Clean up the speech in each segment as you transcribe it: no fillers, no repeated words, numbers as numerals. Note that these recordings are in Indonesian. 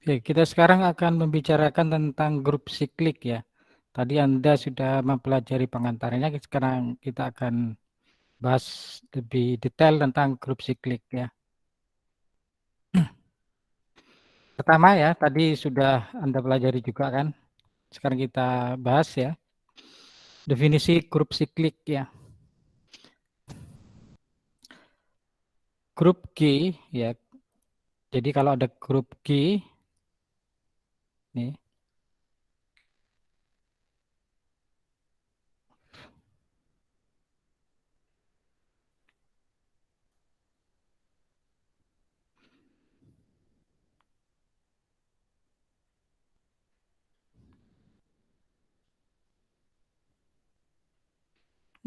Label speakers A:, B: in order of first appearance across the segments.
A: Oke, kita sekarang akan membicarakan tentang grup siklik ya. Tadi Anda sudah mempelajari pengantarnya, sekarang kita akan bahas lebih detail tentang grup siklik ya. Pertama ya, tadi sudah Anda pelajari juga kan. Sekarang kita bahas ya, definisi grup siklik ya. Grup G ya. Jadi kalau ada grup G nih,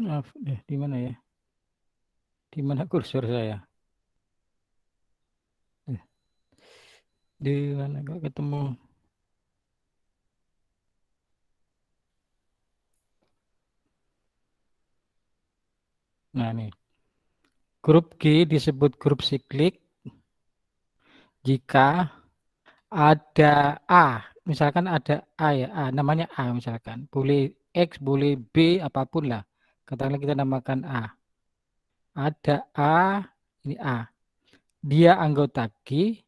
A: maaf, di mana ya? Di mana kursor saya? Eh, Di mana kok ketemu? Nah nih, grup G disebut grup siklik jika ada A, misalkan ada A ya, A, namanya A misalkan, boleh X, boleh B, apapun lah. Katakanlah kita namakan A. Ada A, ini A. Dia anggota G,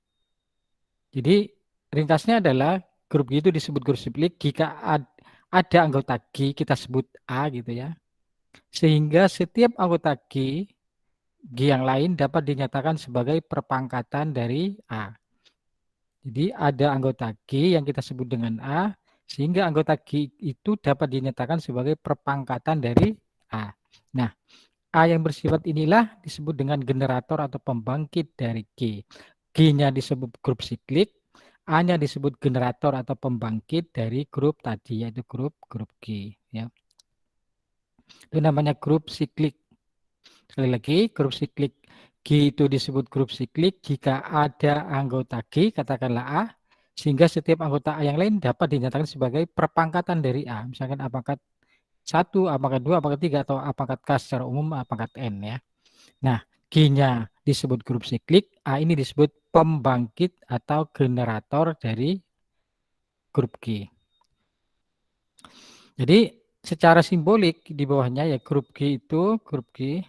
A: jadi ringkasnya adalah grup G itu disebut grup siklik jika ada anggota G, kita sebut A gitu ya. Sehingga setiap anggota G yang lain dapat dinyatakan sebagai perpangkatan dari A. Jadi ada anggota G yang kita sebut dengan A, sehingga anggota G itu dapat dinyatakan sebagai perpangkatan dari A. Nah, A yang bersifat inilah disebut dengan generator atau pembangkit dari G. G-nya disebut grup siklik, A-nya disebut generator atau pembangkit dari grup tadi, yaitu grup G. Ya. Itu namanya grup siklik. Sekali lagi, grup siklik G itu disebut grup siklik jika ada anggota G, katakanlah A, sehingga setiap anggota A yang lain dapat dinyatakan sebagai perpangkatan dari A. Misalkan A pangkat 1, A pangkat 2, A pangkat 3, atau A pangkat K secara umum, A pangkat N ya. Nah, G-nya disebut grup siklik, A ini disebut pembangkit atau generator dari grup G. Jadi secara simbolik di bawahnya ya grup G itu, grup G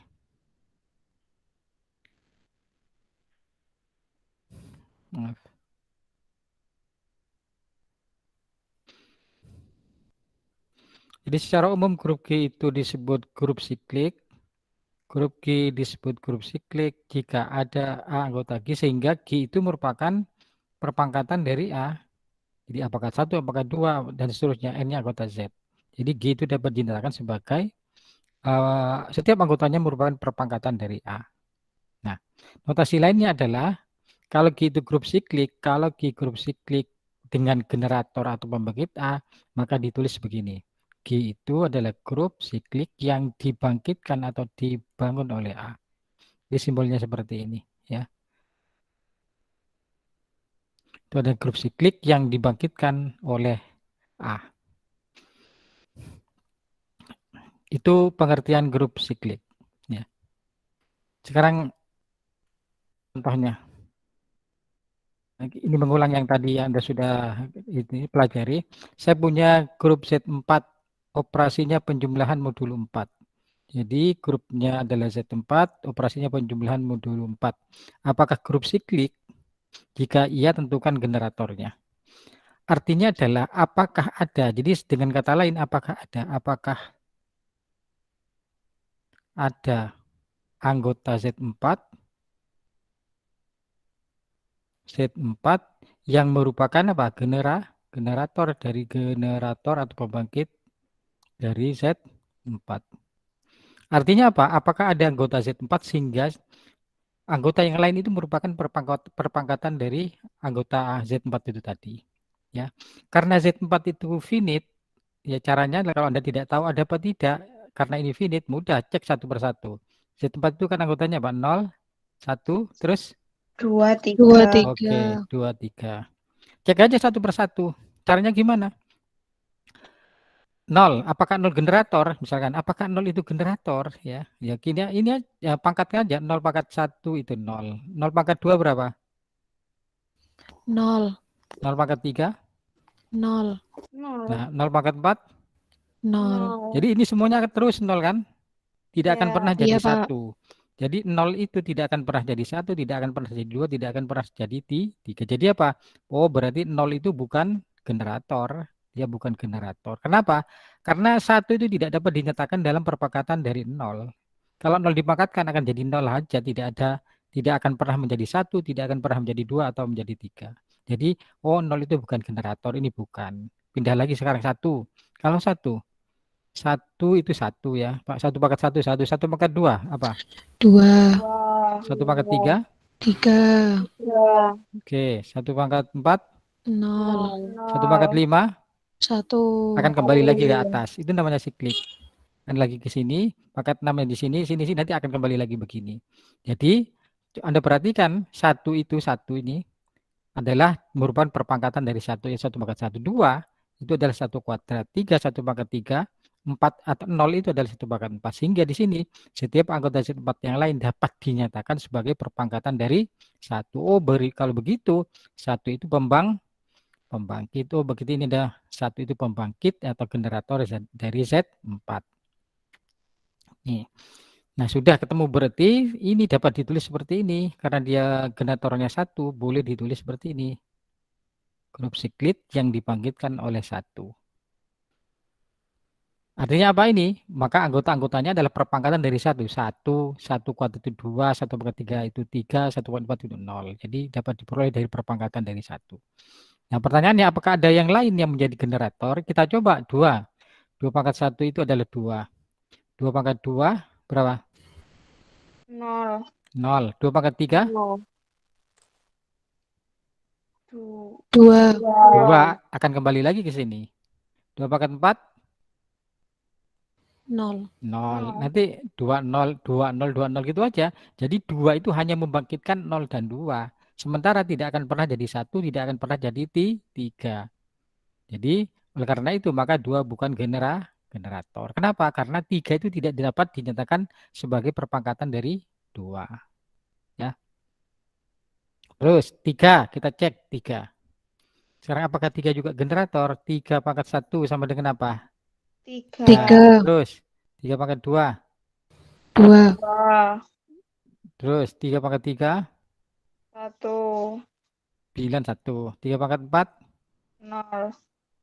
A: Jadi secara umum grup G itu disebut grup siklik. Grup G disebut grup siklik jika ada A anggota G sehingga G itu merupakan perpangkatan dari A. Jadi A pangkat 1, A pangkat 2, dan seterusnya N-nya anggota Z. Jadi G itu dapat dinyatakan sebagai setiap anggotanya merupakan perpangkatan dari A. Nah, notasi lainnya adalah kalau G itu grup siklik, kalau G grup siklik dengan generator atau pembangkit A, maka ditulis begini. G itu adalah grup siklik yang dibangkitkan atau dibangun oleh A. Jadi simbolnya seperti ini, ya. Itu ada grup siklik yang dibangkitkan oleh A. Itu pengertian grup siklik. Ya. Sekarang contohnya. Ini mengulang yang tadi Anda sudah ini pelajari. Saya punya grup Z4, operasinya penjumlahan modul 4. Jadi grupnya adalah Z4, operasinya penjumlahan modul 4. Apakah grup siklik? Jika iya, tentukan generatornya. Artinya adalah apakah ada, jadi dengan kata lain apakah ada anggota Z4 yang merupakan apa? Generator dari generator atau pembangkit dari Z4. Artinya apa? Apakah ada anggota Z4 sehingga anggota yang lain itu merupakan perpangkatan dari anggota Z4 itu tadi. Ya, karena Z4 itu finite, ya caranya kalau Anda tidak tahu ada apa tidak, karena ini finite, mudah cek satu persatu. Z4 itu kan anggotanya apa? 0, 1, terus
B: 2,
C: 2,
B: 3.
A: oke,
C: 3.
A: 2, 3. Cek aja satu persatu. Caranya gimana? 0, apakah 0 generator? Misalkan, apakah 0 itu generator? Ya, ya gini, ini ya pangkatnya aja, 0 pangkat 1 itu 0. 0 pangkat 2 berapa?
C: 0.
A: 0 pangkat 3?
B: 0.
A: Nah, 0 pangkat 4?
B: 0.
A: Jadi ini semuanya terus 0 kan? Tidak akan pernah
B: Iya,
A: jadi
B: Pak.
A: 1. Jadi 0 itu tidak akan pernah jadi 1, tidak akan pernah jadi 2, tidak akan pernah jadi 3. Jadi apa? Oh, berarti 0 itu bukan generator. Dia bukan generator. Kenapa? Karena 1 itu tidak dapat dinyatakan dalam perpangkatan dari 0. Kalau 0 dipangkatkan akan jadi 0 saja, tidak akan pernah menjadi 1, tidak akan pernah menjadi 2 atau menjadi 3. Jadi, oh 0 itu bukan generator, ini bukan. Pindah lagi sekarang 1. Kalau 1 itu 1 ya, Pak. 1 pangkat 1, 1. 1 pangkat 2, apa?
B: 2.
A: 1 pangkat 3.
B: 3.
A: Oke, 1 pangkat 4.
B: 0.
A: 1 pangkat 5.
B: 1.
A: Akan kembali lagi ke atas. Itu namanya siklik. Dan lagi ke sini, pangkat 6 yang di sini, sini, sini nanti akan kembali lagi begini. Jadi, Anda perhatikan, 1 itu 1 ini adalah merupakan perpangkatan dari 1, ya 1 pangkat 1. 2 itu adalah 1 kuadrat. 3, 1 pangkat 3. 4 atau 0 itu adalah 1 pangkat 4. Sehingga di sini setiap anggota zat 4 yang lain dapat dinyatakan sebagai perpangkatan dari 1. Oh, kalau begitu 1 itu pembangkit. Oh, begitu, ini adalah 1 itu pembangkit atau generator dari Z4. Nih. Nah, sudah ketemu, berarti ini dapat ditulis seperti ini. Karena dia generatornya 1, boleh ditulis seperti ini. Grup siklit yang dibangkitkan oleh 1. Artinya apa ini? Maka anggota-anggotanya adalah perpangkatan dari 1. 1, 1 kuadrat itu 2, 1 pangkat 3 itu 3, 1 pangkat 4 itu 0. Jadi dapat diperoleh dari perpangkatan dari 1. Nah, pertanyaannya apakah ada yang lain yang menjadi generator? Kita coba 2. 2 pangkat 1 itu adalah 2. 2 pangkat 2 berapa?
C: 0.
A: 0. 2 pangkat 3?
B: 2.
A: 2 akan kembali lagi ke sini. 2 pangkat 4?
B: 0.
A: 0. Nanti 2, 0, 2, 0, 2, 0 gitu aja. Jadi 2 itu hanya membangkitkan 0 dan 2. Sementara tidak akan pernah jadi 1, tidak akan pernah jadi 3. Jadi oleh karena itu maka 2 bukan generator. Kenapa? Karena 3 itu tidak dapat dinyatakan sebagai perpangkatan dari 2. Ya. Terus 3, kita cek 3. Sekarang apakah 3 juga generator? 3 pangkat 1 sama dengan apa?
C: 3.
B: 3.
A: Terus 3 pangkat 2.
B: 2.
A: Terus 3 pangkat 3.
C: 1.
A: 9, 1. 3 pangkat 4.
C: 0.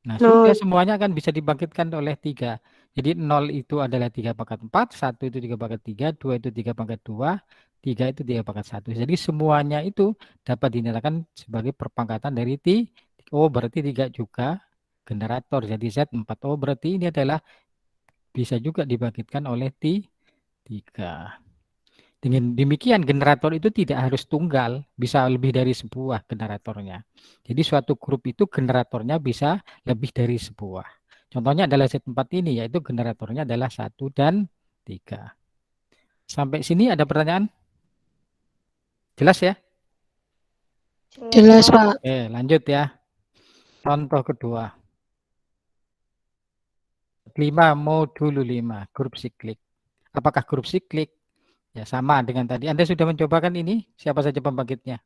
A: Nah, sudah semuanya kan bisa dibangkitkan oleh 3. Jadi 0 itu adalah 3 pangkat 4, 1 itu 3 pangkat 3, 2 itu 3 pangkat 2, 3 itu 3 pangkat 1. Jadi semuanya itu dapat dinyatakan sebagai perpangkatan dari Oh, berarti 3 juga generator. Jadi Z4. Oh, berarti ini adalah bisa juga dibangkitkan oleh 3. Dengan demikian generator itu tidak harus tunggal, bisa lebih dari sebuah generatornya. Jadi suatu grup itu generatornya bisa lebih dari sebuah. Contohnya adalah Z4 ini, yaitu generatornya adalah 1 dan 3. Sampai sini ada pertanyaan? Jelas ya?
B: Jelas, Pak.
A: Oke, lanjut ya. Contoh kedua. 5 modul 5, grup siklik. Apakah grup siklik? Ya, sama dengan tadi. Anda sudah mencobakan ini? Siapa saja pembangkitnya?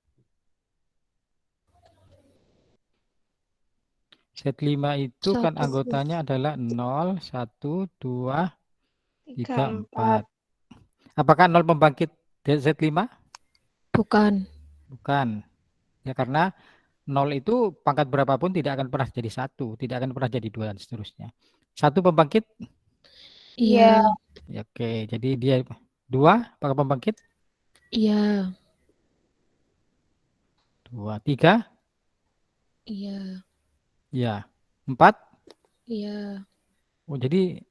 A: Z5 itu kan
B: 1.
A: anggotanya adalah 0, 1, 2, 3,
C: 3,
A: 4.
C: 4.
A: Apakah 0 pembangkit Z5?
B: Bukan.
A: Bukan. Ya, karena 0 itu pangkat berapapun tidak akan pernah jadi 1, tidak akan pernah jadi 2 dan seterusnya. 1 pembangkit?
B: Iya.
A: Ya, oke, jadi dia 2 pangkat pembangkit?
B: Iya.
A: 2, 3?
B: Iya.
A: Ya. 4?
B: Iya.
A: Oh, jadi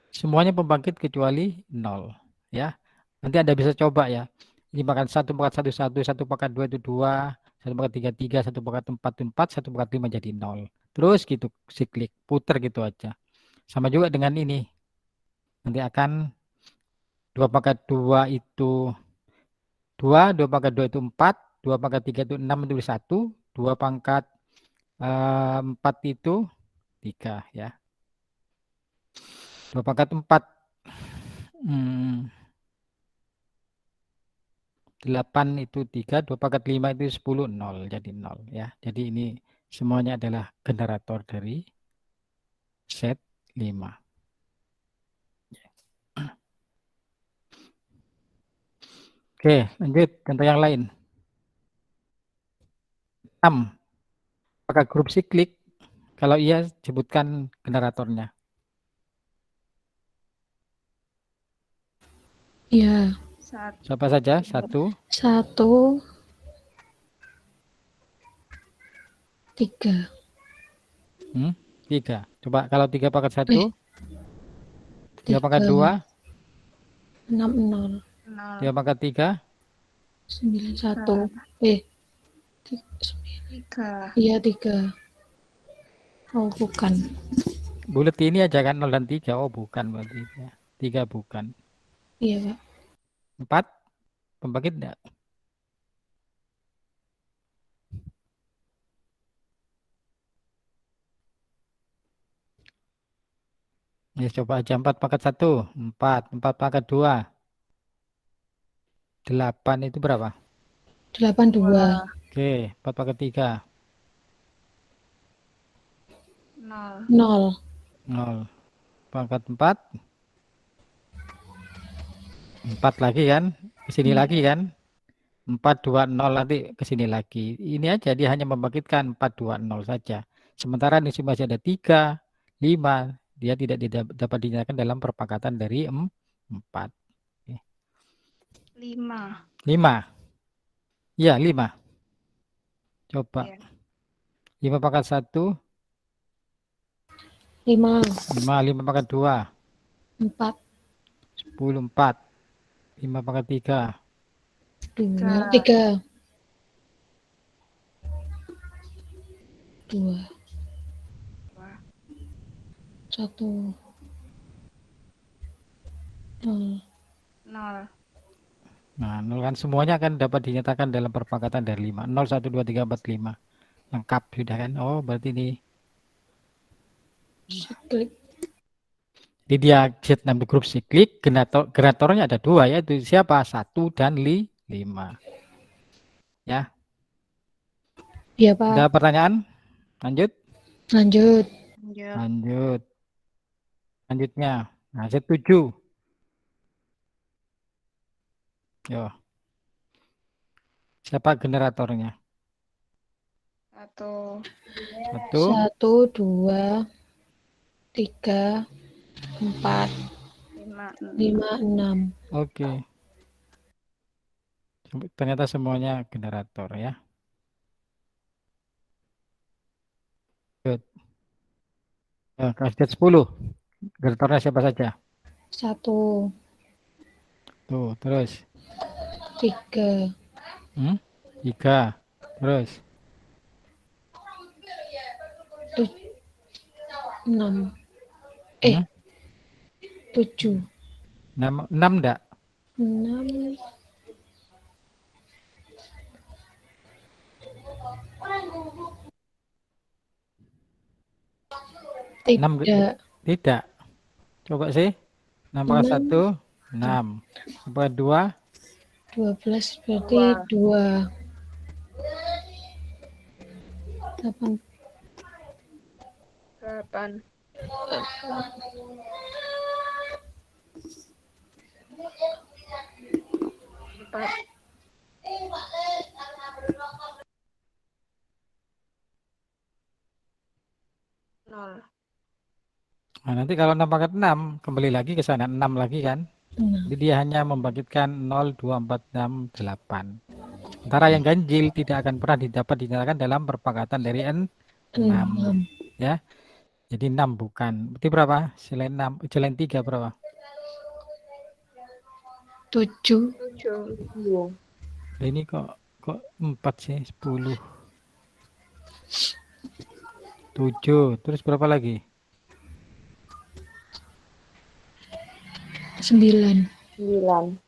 A: semuanya pembangkit kecuali 0. Ya. Nanti Anda bisa coba ya. Ini pangkat 1 pangkat 1 1, 1 pangkat 2 itu 2, 1 pangkat 3 3, 1 pangkat 4 itu 4, 1 pangkat 5 jadi 0. Terus gitu siklik, putar gitu aja. Sama juga dengan ini. Nanti akan 2 pangkat 2 itu 2, 2 pangkat 2 itu 4, 2 pangkat 3 itu 6 itu 1, 2 pangkat 4 itu 3 ya. 2 pangkat 4. Hmm, 8 itu 3, 2 pangkat 5 itu 10, 0. Jadi 0 ya. Jadi ini semuanya adalah generator dari set 5. Oke, lanjut contoh yang lain. 6. Apakah grup siklik? Kalau iya, sebutkan generatornya.
B: Iya.
C: Satu.
A: Siapa saja? 1,
B: 1, 3.
A: 3. Coba kalau 3 pangkat 1, 3
B: 3,
A: pangkat 2,
B: 6, 0,
A: 3
C: Nol.
A: pangkat 3,
B: 9, 1.
C: 3.
B: Iya, 3. Oh, bukan.
A: bulat ini aja kan 0 dan 3. Oh, bukan berarti ya. 3 bukan.
B: Iya, Pak.
A: 4, pembangkit enggak? Ya, coba aja 4 pangkat 1, 4, 4 pangkat 2, 8 itu berapa?
B: 8, 2.
A: Oke, 4 pangkat 3,
C: Nol.
B: 0.
A: 0. Pangkat 4, 4 lagi kan? Ke sini lagi kan? 4, 2, 0 nanti ke sini lagi. Ini aja dia hanya membangkitkan 4, 2, 0 saja. Sementara di sini masih ada 3, 5. Dia tidak dapat dinyatakan dalam perpangkatan dari 4.
C: 5.
A: 5. Iya, 5. Coba.
C: Iya.
A: 5 pangkat 1,
B: 5,
A: 5, 5 pangkat 2,
B: 4,
A: 10, 4. 5 pangkat 3,
B: 2, 3, 2, 1, 0.
C: Nol.
A: nah 0 kan semuanya kan dapat dinyatakan dalam perpangkatan dari 5. 0, 1, 2, 3, 4, 5. Lengkap sudah kan? Oh, berarti ini.
B: Siklik.
A: Jadi dia Z6 grup siklik, generatornya ada 2 yaitu siapa? 1 dan 5. Ya.
B: Iya, Pak.
A: Ada pertanyaan? Lanjut.
B: Lanjut.
A: Lanjut. Lanjutnya. Nah, Z7. Yo. Siapa generatornya?
C: 1.
A: 1,
B: 1, 2, 3, 4, 5, 6.
A: Oke. Ternyata semuanya generator ya. Good. Z10. Generatornya siapa saja?
B: 1,
A: Tuh, terus.
B: 3,
A: 3. Terus.
B: 6. 7.
A: 6 enggak?
B: 6. Tidak.
A: Tidak. Coba sih. 6 pangkat 1, 6. 6 pangkat 2,
B: 12 berarti 2. 8.
C: 8. 4. Nol.
A: nah, nanti kalau 6 pangkat 6, kembali lagi ke sana. 6 lagi kan. Jadi dia hanya membangkitkan 0, 2, 4, 6, 8. Sementara yang ganjil tidak akan pernah dapat dinyatakan dalam perpangkatan dari 6. Ya. Jadi 6 bukan. Berarti berapa? Selain 6, selain 3 berapa?
B: 7.
C: 7.
A: Ini kok 4 sih? 10. 7. Terus berapa lagi?
B: 9.
C: 9.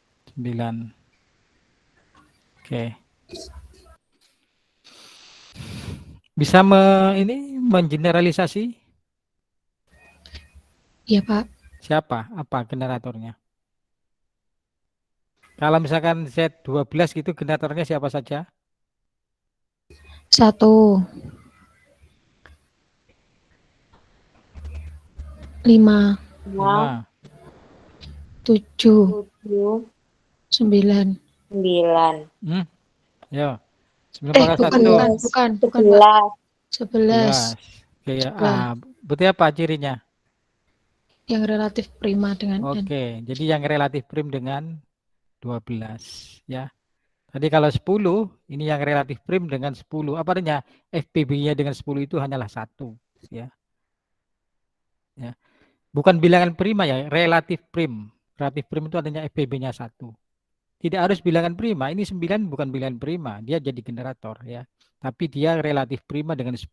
A: Oke. Bisa ini mengeneralisasi?
B: Iya, Pak.
A: Siapa? Apa generatornya? Kalau misalkan Z12 gitu generatornya siapa saja?
B: 1, 5,
A: 5.
B: 7,
C: 7,
B: 9.
C: 9.
A: Ya. 9 pangkat
B: Bukan,
A: 1.
B: bukan, Pak. 11.
A: 11. Oke,
B: Coba.
A: berarti apa cirinya?
B: Yang relatif prima dengan N.
A: Oke, jadi yang relatif prim dengan 12 ya. Tadi kalau 10, ini yang relatif prim dengan 10. Apa artinya? FPB-nya dengan 10 itu hanyalah 1 ya. Ya. Bukan bilangan prima ya, relatif prim. Relatif prim itu artinya FPB-nya 1. Tidak harus bilangan prima. Ini 9 bukan bilangan prima, dia jadi generator ya. Tapi dia relatif prima dengan 10.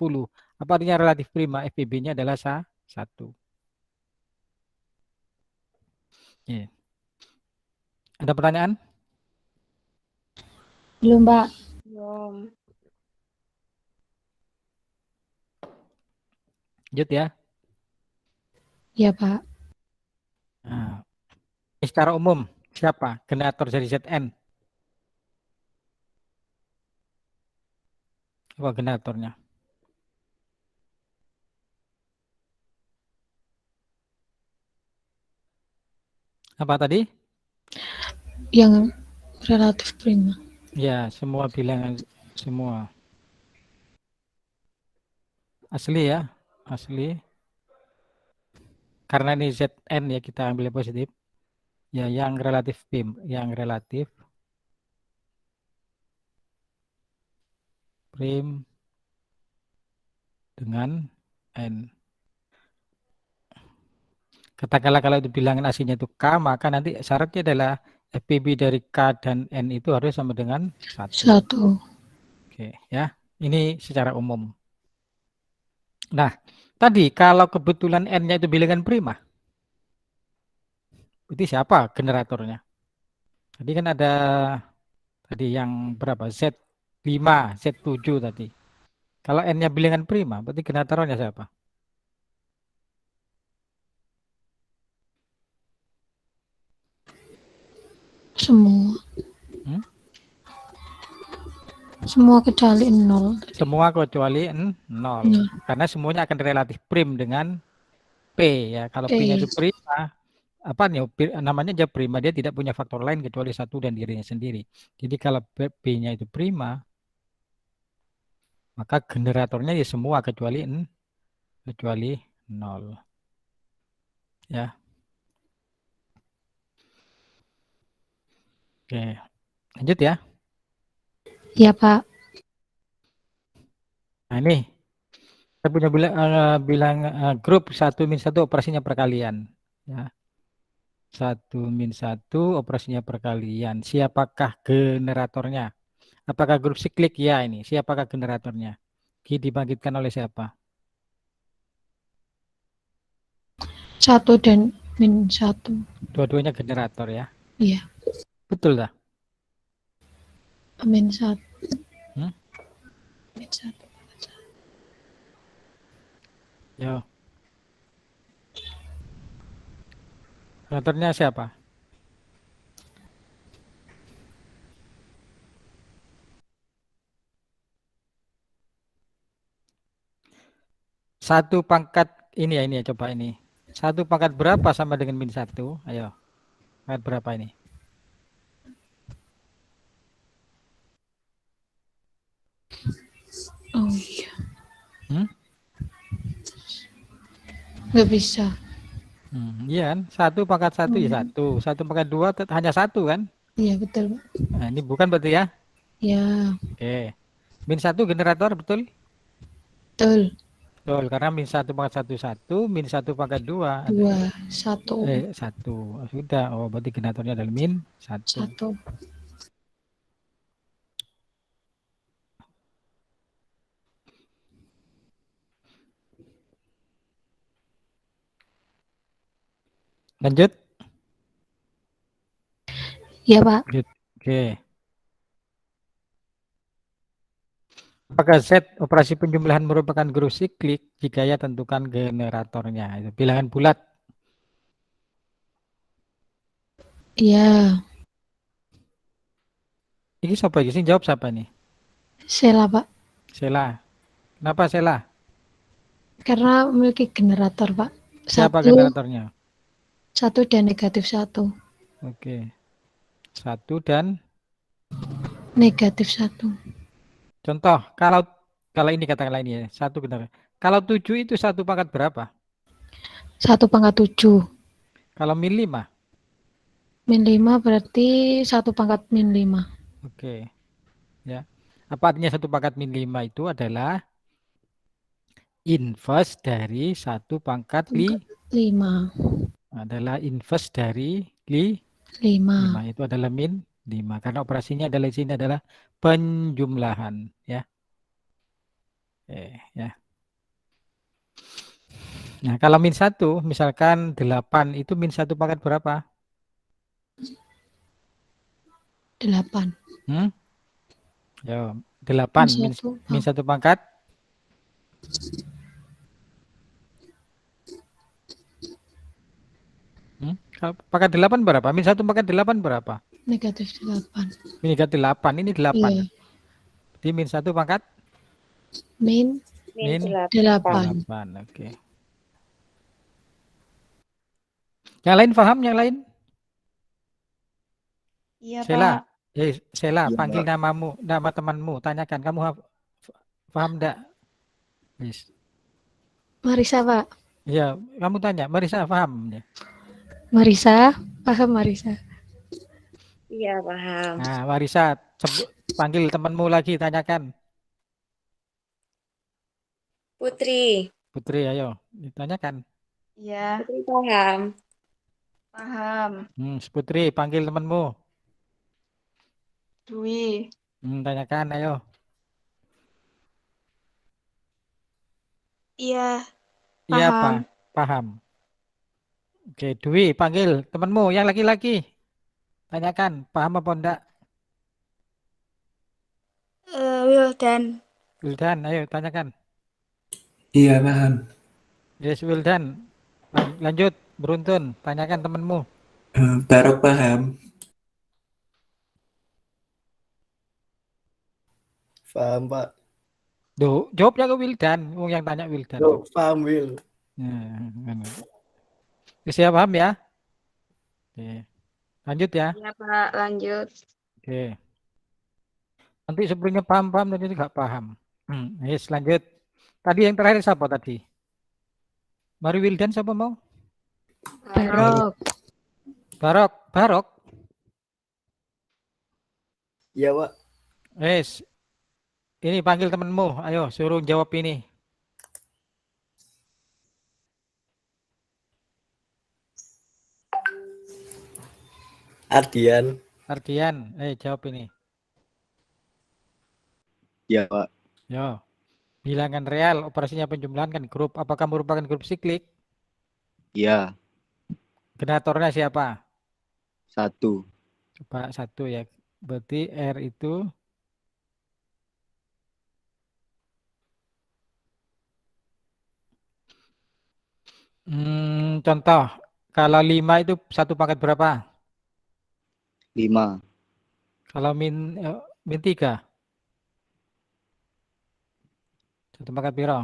A: Apa artinya relatif prima? FPB-nya adalah 1. Ya. Ada pertanyaan?
B: Belum, Pak.
C: Belum.
A: Lanjut ya.
B: Ya, Pak.
A: Nah, secara umum, siapa generator dari Zn? Apa generatornya? Apa tadi?
B: Yang relatif prima.
A: Ya, semua bilangan semua. Asli ya, asli. Karena ini Zn ya, kita ambil positif. Ya, yang relatif yang relatif prim dengan N. Katakanlah kalau itu bilangan aslinya itu K, maka nanti syaratnya adalah FPB dari K dan N itu harus sama dengan 1.
B: 1.
A: Oke, ya. Ini secara umum. Nah, tadi kalau kebetulan N-nya itu bilangan prima, berarti siapa generatornya? Tadi kan ada tadi yang berapa? Z5, Z7 tadi. Kalau N-nya bilangan prima, berarti generatornya siapa?
B: Semua.
A: Hmm?
B: Semua kecuali 0.
A: Semua kecuali 0. Karena semuanya akan relatif prim dengan P ya. Kalau P-nya itu prima, apa nih namanya aja prima, dia tidak punya faktor lain kecuali 1 dan dirinya sendiri. Jadi kalau P-nya itu prima, maka generatornya ya semua kecuali 0. Ya. Oke. Lanjut ya.
B: Ya, Pak.
A: Nah, ini kita punya bilang grup 1-1 operasinya perkalian. Ya. 1-1 operasinya perkalian. Siapakah generatornya? Apakah grup siklik? Ya ini. Siapakah generatornya? Q dibangkitkan oleh siapa?
B: 1 dan -1.
A: Dua-duanya generator ya.
B: Iya.
A: Betul dah.
B: -1.
A: Hmm?
B: -1.
A: Ya. Generatornya siapa? Satu pangkat ini ya, ini ya, coba ini. 1 pangkat berapa sama dengan -1? Ayo. Pangkat berapa ini?
B: Oh iya.
A: Hmm?
B: Nggak bisa.
A: Iya kan? 1 pangkat 1 ya 1. 1 pangkat 2 hanya 1 kan?
B: Iya, betul, Pak.
A: Nah, ini bukan berarti ya?
B: Ya,
A: Oke. -1 generator betul?
B: betul.
A: Betul, karena -1 pangkat 1 1, -1 pangkat 2
B: 2, 1.
A: 1. Sudah, oh berarti generatornya adalah -1.
B: 1.
A: Lanjut.
B: Ya, Pak.
A: Lanjut. Oke. Apakah Z operasi penjumlahan merupakan grup siklik? Jika ya, tentukan generatornya. Itu bilangan bulat.
B: Iya.
A: Ini siapa ini? Sing jawab siapa nih?
B: Sela, Pak.
A: Sela. Kenapa Sela?
B: Karena memiliki generator, Pak.
A: Siapa
B: Satu,
A: generatornya?
B: satu dan negatif satu.
A: Oke. 1 dan
B: Negatif satu.
A: contoh kalau kalau ini katakanlah ini ya, 1 benar. Kalau 7 itu 1 pangkat berapa?
B: 1/7.
A: Kalau min 5.
B: Min 5 berarti 1/-5.
A: Oke. Ya. Apa artinya 1 pangkat min 5 itu adalah inverse dari 1 pangkat
B: 5.
A: adalah inverse dari 5
B: 5.
A: itu adalah min 5 karena operasinya adalah di sini adalah penjumlahan ya. Ya. Nah, kalau min 1 misalkan 8 itu min 1 pangkat berapa?
B: 8.
A: Hmm? Ya, 8 min 1 pangkat pangkat 8 berapa? Min 1 pangkat 8 berapa?
B: Negatif 8.
A: Min negatif 8 ini 8.
B: Iya.
A: Jadi min 1 pangkat
B: Min
A: min
B: 8.
A: 8. Oke. Yang lain paham? Yang lain?
C: Iya,
A: Sela,
C: Pak.
A: Sela,
D: Iya,
A: panggil
D: Pak.
A: namamu, nama temanmu, tanyakan kamu paham enggak? Yes.
B: Marisa, Pak.
A: Iya, kamu tanya, Marisa paham ya?
B: Marisa, paham Marisa?
C: Iya, paham.
A: Nah, Marisa, panggil temanmu lagi, tanyakan.
C: Putri.
A: Putri, ayo, ditanyakan.
E: Iya,
C: Putri paham.
E: paham.
A: Putri, panggil temanmu.
E: Dwi,
A: Tanyakan, ayo.
E: iya,
A: Iya,
E: paham.
A: paham. Oke, Dwi, panggil temanmu yang laki-laki. Tanyakan, paham apa enggak?
E: Wildan,
A: Wildan, ayo tanyakan.
D: Iya, paham.
A: Yes, Wildan. Lanjut, beruntun, tanyakan temanmu.
D: Barok paham.
F: Paham, Pak.
A: Duh, jawabnya ke Wildan, yang tanya Wildan.
F: Loh, paham, Will.
A: Nah, siap paham ya? Oke. Lanjut ya.
E: iya Pak, lanjut.
A: Oke. Nanti sebelumnya paham-paham nanti nggak paham. Yes, lanjut. Tadi yang terakhir siapa tadi? Mari Wildan siapa mau?
B: Barok.
A: Barok.
F: Iya, Pak.
A: Yes. Ini panggil temanmu. Ayo, suruh jawab ini.
F: Ardian.
A: Jawab ini.
D: Iya, Pak.
A: Yo. Bilangan real, operasinya penjumlahan kan grup. Apakah merupakan grup siklik?
D: Iya.
A: Generatornya siapa?
D: 1.
A: Coba 1 ya. Berarti R itu contoh. Kalau 5 itu 1 pangkat berapa?
D: 5.
A: Kalau min 3. 1 pangkat piro?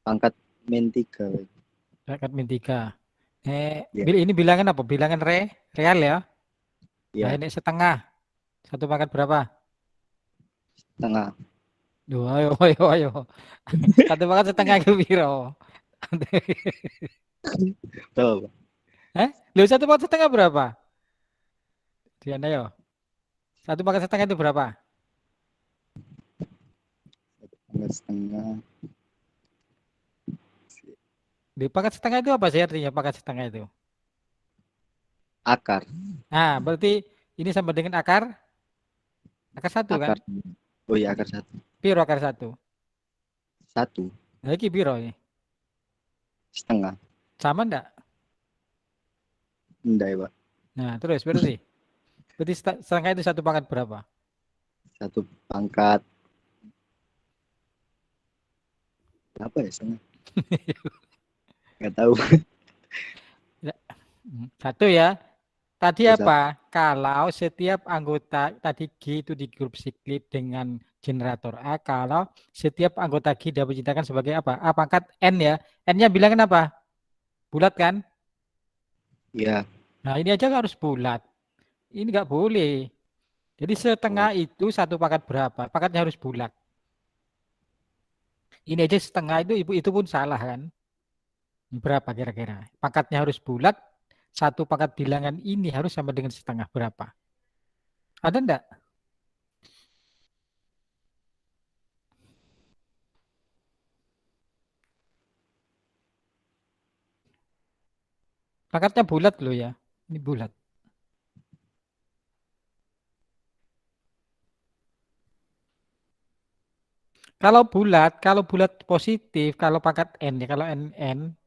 D: Pangkat min 3.
A: Pangkat min 3.
D: Ya.
A: Ini bilangan apa? Bilangan real ya? Nah,
D: Iya.
A: ini setengah. 1 pangkat berapa?
D: Setengah.
A: Duh, ayo. 1 pangkat setengah ke piro?
D: Tahu, Pak.
A: Loh, 1 pangkat setengah berapa? Dian, ayo. 1 pangkat setengah itu berapa?
D: Pangkat setengah.
A: Di pangkat setengah itu apa sih artinya pangkat setengah itu?
D: Akar.
A: Nah, berarti ini sama dengan akar 1 kan?
D: Akar. Oh iya, akar 1.
A: Piro akar 1?
D: 1.
A: Lagi piro ini?
D: Setengah.
A: Sama enggak?
D: Enggak ya, Pak.
A: Nah, terus berarti setengah itu 1 pangkat berapa?
D: 1 pangkat. Apa ya setengah? Nggak tahu.
A: 1 ya. Tadi
D: Bisa.
A: apa? Kalau setiap anggota tadi G itu di grup siklik dengan generator A, kalau setiap anggota G dapat dinyatakan sebagai apa? A pangkat N ya. N-nya bilangan apa? Bulat kan?
D: Iya.
A: Nah ini aja harus bulat. Ini nggak boleh. Jadi setengah itu satu pangkat berapa? Pangkatnya harus bulat. Ini aja setengah itu pun salah kan? Berapa kira-kira? Pangkatnya harus bulat. Satu pangkat bilangan ini harus sama dengan setengah berapa? Ada enggak? Pangkatnya bulat loh ya. Ini bulat. Kalau bulat positif, kalau pangkat N ya, kalau N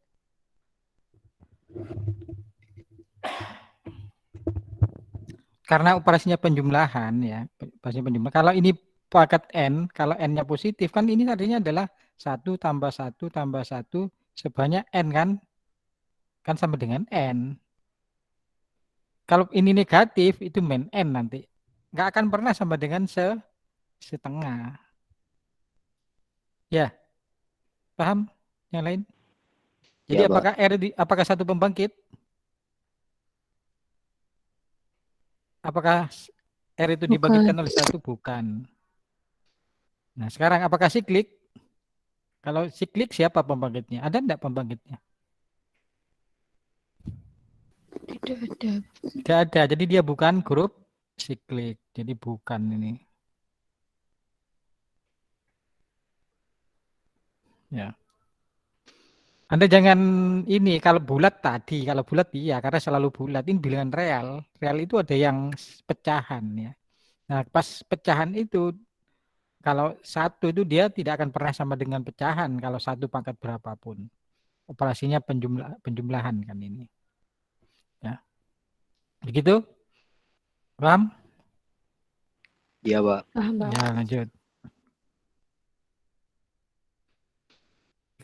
A: karena operasinya penjumlahan ya, operasinya penjumlahan. Kalau ini pangkat N, kalau N-nya positif kan ini tadinya adalah 1 tambah 1 tambah 1 sebanyak N kan? Kan sama dengan N. Kalau ini negatif itu min N nanti. Nggak akan pernah sama dengan setengah. Ya, paham? Yang lain? Jadi
D: Ya, Pak.
A: apakah satu pembangkit? Apakah R itu
B: Bukan.
A: dibangkitkan oleh satu? Bukan. Nah, sekarang apakah siklik? Kalau siklik siapa pembangkitnya? Ada enggak pembangkitnya?
B: Tidak ada.
A: Tidak ada. Jadi dia bukan grup siklik. Jadi bukan ini. Ya. Anda jangan ini kalau bulat tadi, kalau bulat iya karena selalu bulat. Ini bilangan real. Real itu ada yang pecahan ya. Nah, pas pecahan itu kalau satu itu dia tidak akan pernah sama dengan pecahan kalau satu pangkat berapapun. Operasinya penjumlahan kan ini. Ya. Begitu? Paham?
D: Iya, Pak.
B: Paham, Pak.
A: Ya, lanjut.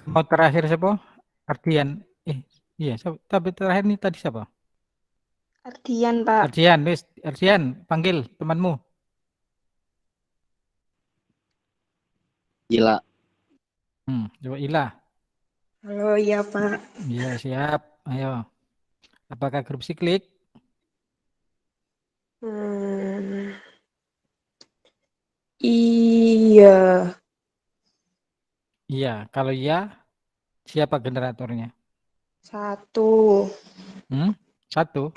A: Mau terakhir siapa? Ardian. Iya, tapi terakhir nih tadi siapa?
E: Ardian, Pak.
A: Ardian, panggil temanmu.
D: Gila.
A: Coba Ilah.
C: Halo, iya Pak.
A: Iya, siap. Ayo. Apakah grup siklik?
C: Hmm, iya.
A: Iya, kalau iya, siapa generatornya?
E: 1.
A: Satu.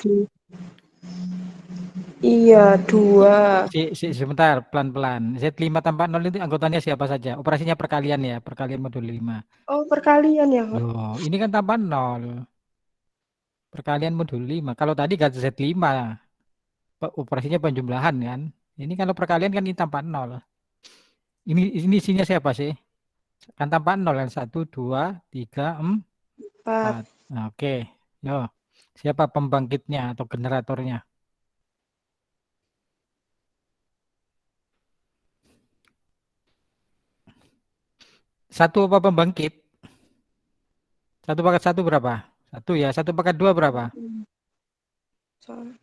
E: Iya, 2.
A: Sebentar, pelan-pelan. Z5 tambah 0 itu anggotanya siapa saja? Operasinya perkalian ya, perkalian modul 5.
E: Oh, perkalian ya, Pak?
A: Loh, ini kan tambah 0. Perkalian modul 5. Kalau tadi gak Z5, operasinya penjumlahan kan. Ini kalau perkalian kan ini tambah 0. Ini isinya siapa sih? Kan tambah 0 kan. 1, 2, 3, 4.
E: 4.
A: Nah, oke. Yo. Siapa pembangkitnya atau generatornya? Satu apa pembangkit? Satu pangkat satu berapa? Satu ya. Satu pangkat dua berapa?
E: 1.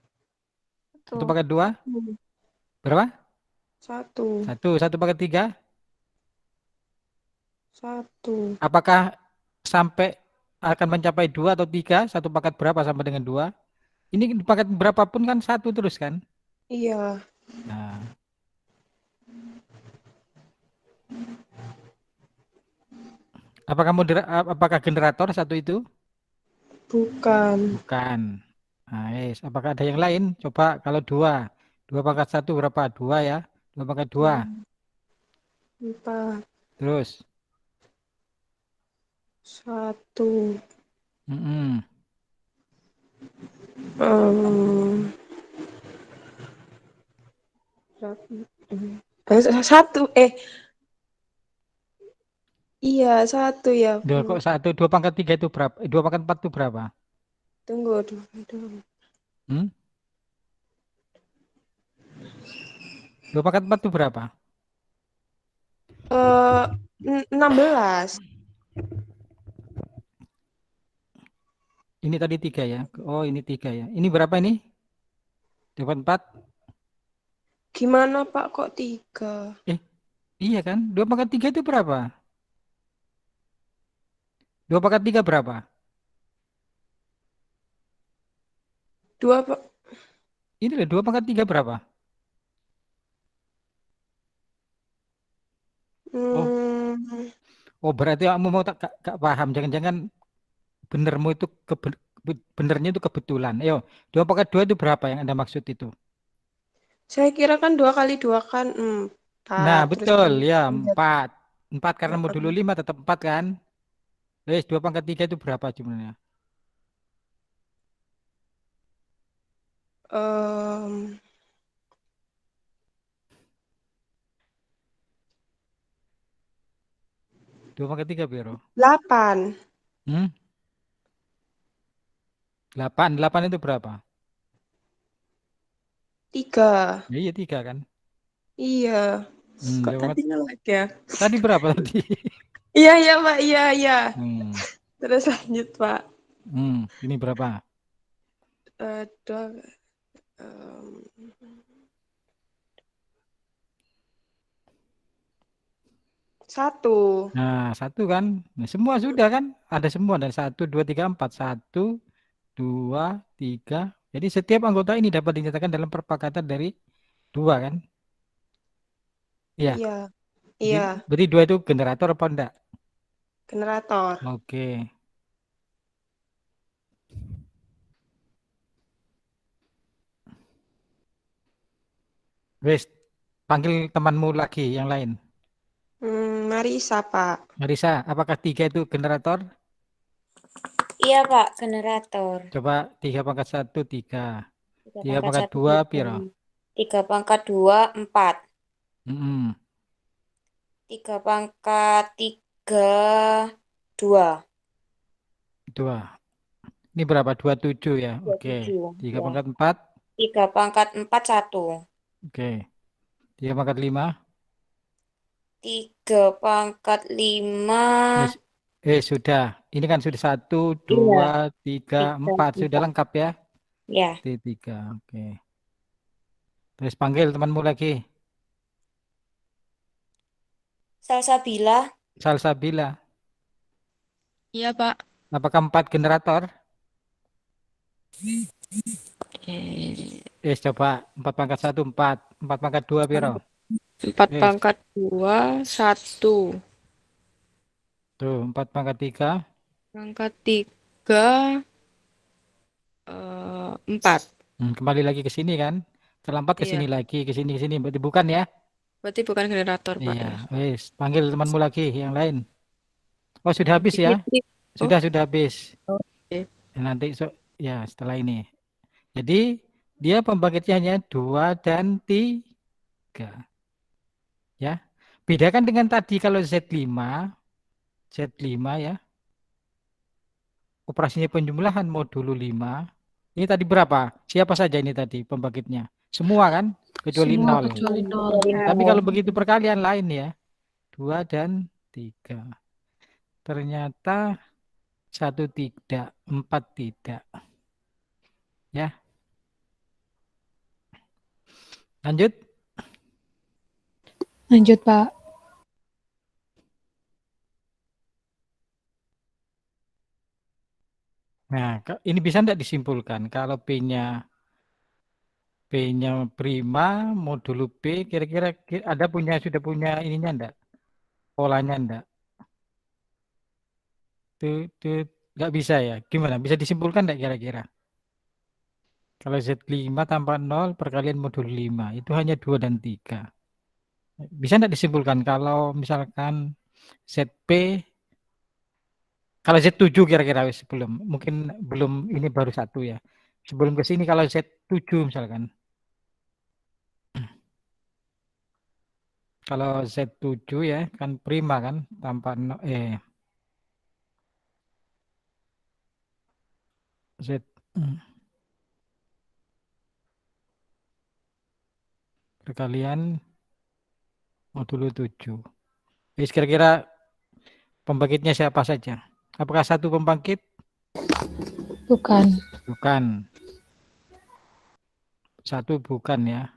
A: Satu pangkat dua berapa?
E: 1.
A: Satu pangkat tiga.
E: 1.
A: Apakah sampai akan mencapai 2 atau 3? Satu pangkat berapa sama dengan 2? Ini pangkat berapapun kan satu terus kan?
E: Iya.
A: Nah. Apakah generator satu itu?
E: Bukan.
A: Bukan. Nah, apakah ada yang lain? Coba kalau 2. 2 pangkat 1 berapa? 2 ya. 2 pangkat 2.
E: 4.
A: Terus.
E: 1.
A: Mm-mm.
E: Satu. Iya, 1 ya.
A: Kok 1, 2 pangkat 3 itu berapa? 2 pangkat 4 itu berapa?
E: Tunggu. 2.
A: 2 pangkat 4 itu berapa?
E: 16.
A: Ini tadi 3 ya. Oh, ini 3 ya. Ini berapa ini? Dapat 4.
E: Gimana Pak kok 3?
A: Iya kan? 2 pangkat 3 itu berapa? 2 pangkat 3 berapa?
E: 2 Pak.
A: Ini loh, 2 pangkat 3 berapa? Oh berarti kamu mau tak gak paham. Jangan-jangan benermu itu benernya itu kebetulan. Ayo, 2 pangkat 2 itu berapa yang Anda maksud itu?
E: Saya kira kan 2 kali 2 kan 4.
A: Nah,
E: Terus
A: betul
E: kali
A: ya,
E: 3.
A: 4. 4 karena modulo
E: Heeh.
A: 5 tetap 4 kan? Wes, 2 pangkat 3 itu berapa jumlahnya?
E: Em,
A: 2 pangkat 3 biro.
E: 8.
A: 8. 8 itu berapa?
E: 3.
A: Ya, iya 3 kan?
E: Iya. Kok
A: 2
E: tadi
A: pangkat...
E: nolak ya?
A: Tadi berapa tadi?
E: Iya, iya, Pak. Iya, iya.
A: Hmm.
E: Terus lanjut, Pak.
A: Ini berapa?
E: 2. 1.
A: Nah, 1 kan? Nah, semua sudah kan? Ada semua dan 1, 2, 3, 4. 1, 2, 3. Jadi setiap anggota ini dapat dinyatakan dalam perpakatan dari 2 kan? Iya.
E: Iya. Iya.
A: Berarti 2 itu generator apa enggak?
E: Generator.
A: Oke. Wes, panggil temanmu lagi yang lain.
E: Marisa, Pak.
A: Marisa, apakah 3 itu generator?
B: Iya, Pak, generator.
A: Coba 3 pangkat 1, 3.
B: 3
A: 3
B: pangkat
A: pangkat
B: 1,
A: 2,
B: 3.
A: piro?
B: 3 pangkat 2, 4.
A: Mm-mm.
B: 3 pangkat 3, 2.
A: 2. Ini berapa? 27 ya? Oke.
B: 27.
A: 3
B: Ya.
A: pangkat 4.
B: 3 pangkat 4, 1.
A: Oke. 3 pangkat 5.
B: 3 pangkat 5.
A: Sudah. Ini kan sudah 1,
B: Iya.
A: 2, 3,
B: 3,
A: 4. Sudah
B: 4.
A: lengkap ya?
B: Ya.
A: T3. Oke. Terus panggil temanmu lagi.
B: Salsabila.
A: Salsabila.
G: Iya, Pak.
A: Apakah 4 generator? Coba 4 pangkat 1, 4. 4 pangkat 2, piro?
G: 4 pangkat 2, 1.
A: Tuh, 4 pangkat 3.
G: Pangkat 3, 4.
A: Kembali lagi ke sini kan? Terlambat ke
G: Iya.
A: sini lagi, ke sini. Berarti bukan ya?
G: Berarti bukan generator, Pak.
A: Iya,
G: Ya.
A: wes. Panggil temanmu lagi yang lain. Oh, sudah habis ya?
G: Oh,
A: Sudah habis.
G: oke.
A: Nanti ya setelah ini. Jadi dia pembangkitnya hanya 2 dan 3. Ya. Bedakan dengan tadi kalau Z5 ya. Operasinya penjumlahan modulo 5. Ini tadi berapa? Siapa saja ini tadi pembangkitnya? Semua kan? Kecuali
G: Semua
A: 0.
G: kecuali 0.
A: Tapi kalau begitu perkalian lain ya. 2 dan 3. Ternyata 1 tidak, 4 tidak. Ya. Lanjut.
G: Lanjut, Pak.
A: Nah, ini bisa enggak disimpulkan kalau P-nya prima, modulo B, kira-kira ada sudah punya ininya enggak? Polanya enggak? Tuh, enggak bisa ya? Gimana? Bisa disimpulkan enggak kira-kira? Kalau Z5 tanpa 0 perkalian modulo 5, itu hanya 2 dan 3. Bisa enggak disimpulkan kalau misalkan ZP, kalau Z7 kira-kira sebelum, mungkin belum, ini baru 1 ya. Sebelum ke sini kalau Z7 misalkan. Kalau Z7 ya kan prima kan tanpa Z perkalian modulo 7. Kira-kira pembangkitnya siapa saja? Apakah satu pembangkit?
G: Bukan.
A: Bukan. 1 1 bukan ya.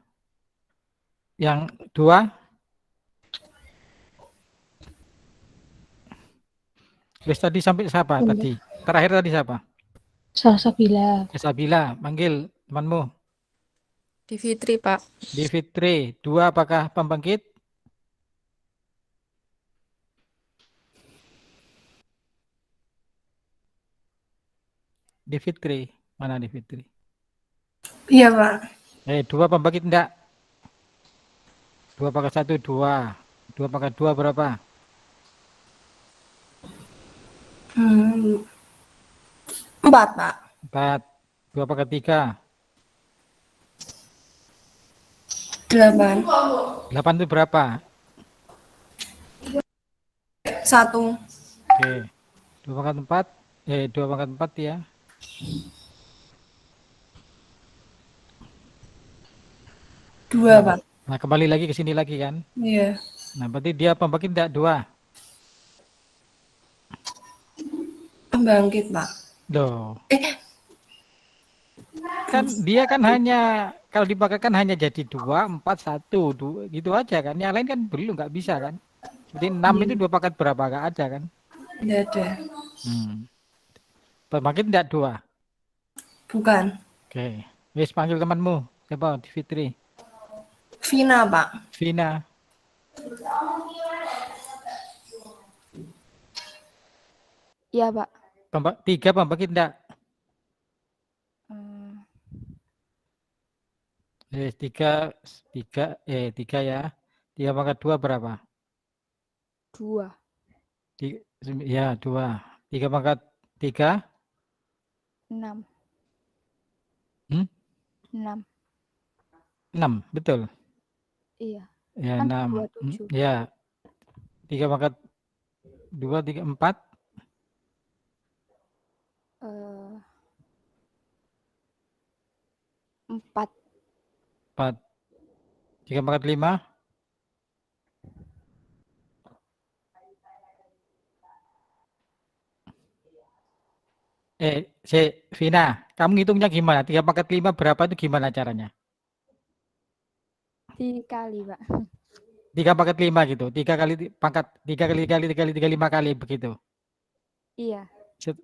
A: Yang 2? Wis tadi sampai siapa
G: Bunda.
A: tadi? Terakhir tadi siapa?
G: Salsabila.
A: Sabila, manggil temanmu.
G: Divitri, Pak.
A: Di Fitri, 2 apakah pembangkit? Di Fitri, mana di Fitri?
C: Iya, Pak.
A: 2 pembangkit enggak? 2 pangkat 1, 2. 2 pangkat 2 berapa?
C: Hmm, 4, Pak.
A: 4. 2 pangkat 3.
C: 8.
A: 8 itu berapa?
C: 1.
A: Oke. 2 pangkat 4. 2 pangkat 4 ya.
C: 2, Pak.
A: Nah, kembali lagi ke sini lagi kan.
C: Iya.
A: Nah, berarti dia pembangkit enggak 2.
C: Pembangkit, Pak.
A: Loh. Kan dia kan hanya kalau dibakar hanya jadi 2, 4, 1, 2, gitu aja kan. Yang lain kan belum nggak bisa kan. Seperti 6 itu 2 pangkat berapa nggak ada kan.
C: Tidak ada.
A: Pembangkit enggak 2.
C: Bukan.
A: Oke. Wis panggil temanmu. Siapa? Di Fitri.
C: Vina, Pak.
A: Vina.
G: Iya, Pak.
A: 3 pembangkit enggak? Wis 3 ya. 3 pangkat 2 berapa?
G: 2.
A: Ya, 2. 3 pangkat 3?
G: 6. 6.
A: 6, betul.
G: Iya.
A: Ya,
G: Kan
A: 6.
G: 27.
A: Ya. 3 pangkat 2, 3, 4.
G: 4.
A: 4. 3 pangkat 5. Vina, kamu ngitungnya gimana? 3 pangkat 5 berapa itu gimana caranya?
G: Dikali, Pak.
A: 3 pangkat 5 gitu. 3 kali pangkat 3 kali 3 kali 3 kali 3 5 kali begitu.
G: Iya.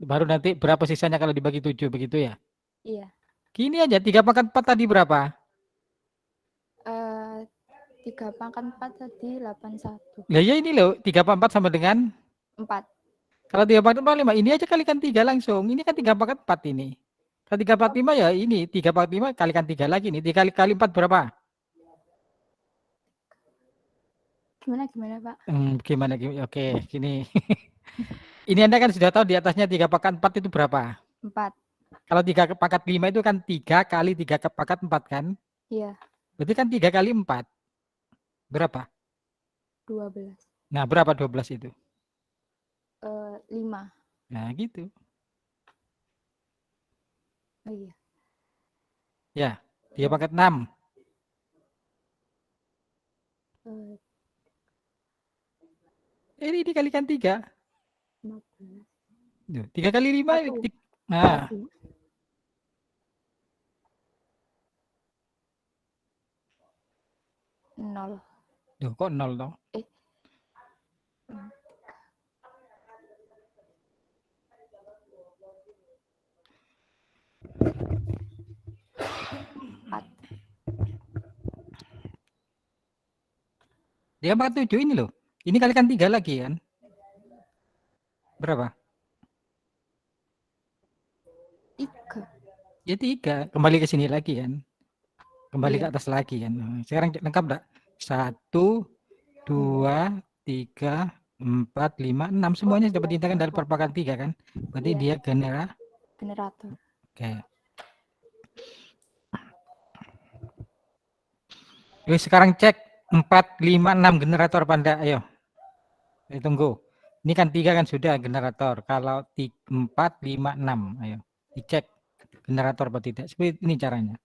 A: Baru nanti berapa sisanya kalau dibagi 7 begitu ya?
G: Iya.
A: Gini aja 3 pangkat 4 tadi berapa?
G: 3 pangkat 4 tadi 81.
A: Lah ya ini loh 3 pangkat 4 sama dengan
G: 4.
A: kalau 3 pangkat 4 5 ini aja kalikan 3 langsung. Ini kan 3 pangkat 4 ini. Kalau 3 pangkat 5 ya ini 3 pangkat 5 kalikan 3 lagi nih. 3 kali 4 berapa?
G: Gimana, Pak?
A: Gimana? Oke, gini. Ini Anda kan sudah tahu di atasnya 3 pangkat 4 itu berapa?
G: 4.
A: Kalau 3 pangkat 5 itu kan 3 kali 3 pangkat 4 kan?
G: Iya.
A: Berarti kan 3 kali 4. Berapa?
G: 12.
A: Nah, berapa 12 itu?
G: 5.
A: Nah, gitu.
G: Oh iya.
A: Ya, 3 pangkat 6. Ini dikalikan 3.
G: 15.
A: 3 kali 5.
G: 1.
A: Nah,
G: 1. Nol.
A: kok 0 dong? Dia 47 ini loh. Ini kalikan 3 lagi kan? Berapa?
G: 3.
A: Ya 3. Kembali ke sini lagi kan? Kembali ke
G: Iya.
A: atas lagi kan? Sekarang lengkap enggak? 1, 2, 3, 4, 5, 6. Semuanya sudah diintegrasikan dari perpakan 3 kan? Berarti
G: Iya.
A: dia
G: Generator.
A: Oke. Oke, sekarang cek 4, 5, 6 generator apa enggak? Ayo. Tunggu. Ini kan 3 kan sudah generator. Kalau 4, 5, 6. Ayo. Dicek generator apa tidak. Seperti ini caranya.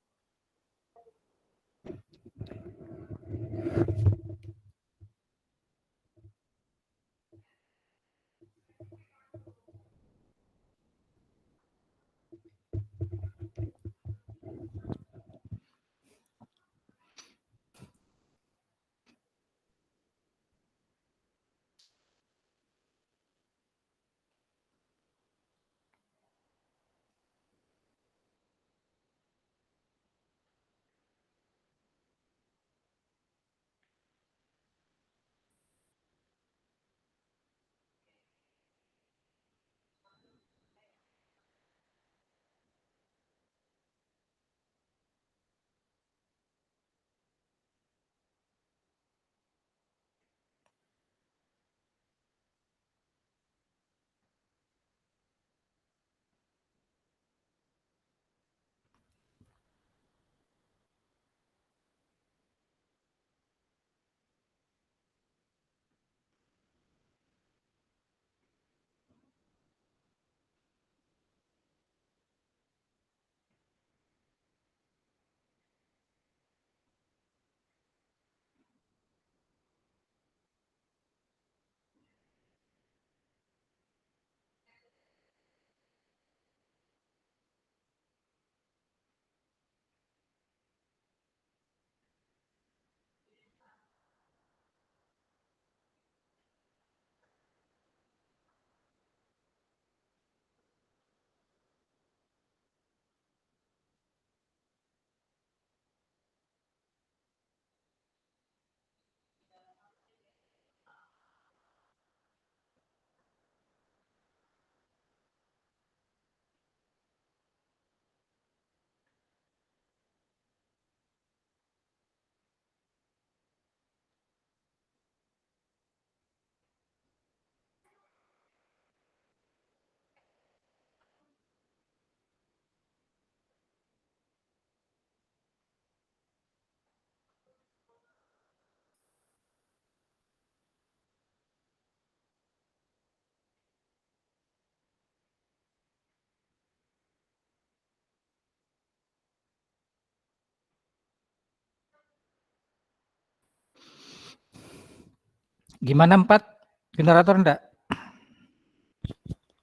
A: Gimana 4? Generator enggak?